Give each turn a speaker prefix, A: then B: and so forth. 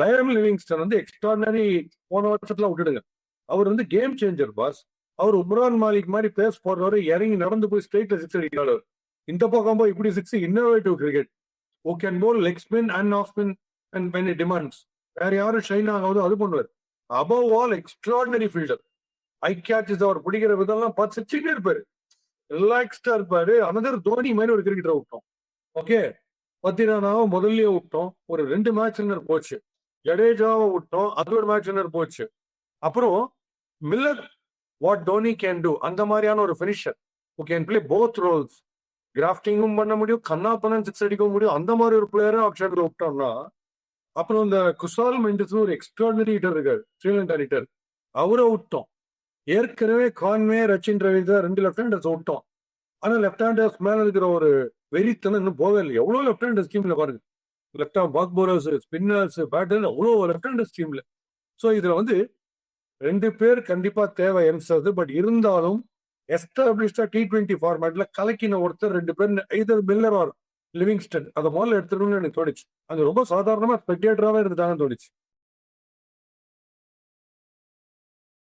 A: Line Livingstone வந்து extraordinary போன வருஷத்துல விட்டுடுங்க. அவர் வந்து கேம் சேஞ்சர் பாஸ். அவர் உம்ரான் மாலிக் மாதிரி பேஸ் போடுறவரு, இறங்கி நடந்து போய் ஸ்ட்ரெயிட்ல சிக்ஸ் அடிக்கிறாரு. இந்த பக்கம் போய் இப்படி six, innovative cricket. Oh can bowl leg spin and off spin and when it demands. வேற யாரும் ஷைன் ஆகாதோ அது பண்ணுவார். Above all extraordinary fielder. I catches அவர் பிடிக்கிற விதம்லாம் பார்த்து சிரிச்சுட்டே இருப்பாரு. ரிலாக்ஸ்டா இருப்பாரு. அனதர் தோனி மாதிரி ஒரு கிரிக்கெட்டரை விட்டோம். ஓகே, பத்திரானாவை முதல்லயே விட்டோம். ஒரு 2 மேட்ச் வின்னர் போச்சு. ஜடேஜாவை விட்டோம். அது ஒரு மேட்ச் வின்னர் போச்சு. அப்புறம் Miller, what Dhoni can do, அந்த மாதிரியான ஒரு finisher who can play both roles. கிராஃப்டிங்கும் பண்ண முடியும், கண்ணா பண்ண சிக்ஸ் அடிக்கவும் முடியும். அந்த மாதிரி ஒரு பிளேயரை ஆப்ஷன்ல விட்டோம்னா, அப்புறம் இந்த குசால் மெண்டிஸ் ஒரு எக்ஸ்ட்ராடனரி ஹிட்டர் இருக்காரு, ஸ்ரீலங்கா ஹிட்டர், அவரை விட்டோம். ஏற்கனவே Conway, Rachin Ravindra 2 left handers விட்டோம். ஆனா லெஃப்ட் ஹேண்டர்ஸ் மேல இருக்கிற ஒரு வெறித்தனம் இன்னும் போகவே இல்லை. எவ்வளவு லெஃப்ட் ஹேண்டர்ஸ் டீம்ல பாருங்க. லெஃப்ட் ஆம் பாக் போலர்ஸ், ஸ்பின்னர்ஸ், பேட்டர்ஸ், அவ்வளோ லெஃப்ட் ஹேண்டர்ஸ் டீம்ல. ஸோ இதுல வந்து 2 பேர் கண்டிப்பா தேவை யங்ஸ்டர்ஸ். பட் இருந்தாலும் எஸ்டாப்ளிஷ்டா T20 ஃபார்மேட்ல கலக்கின ஒருத்தர் 2 பேர், either மில்லர் ஆர் லிவிங்ஸ்டன், அதை முதல்ல எடுத்துக்கணும்னு எனக்கு தோணுச்சு. அது ரொம்ப சாதாரணமா ஸ்பெக்டேட்டராகவே இருந்தாங்கன்னு தோணுச்சு.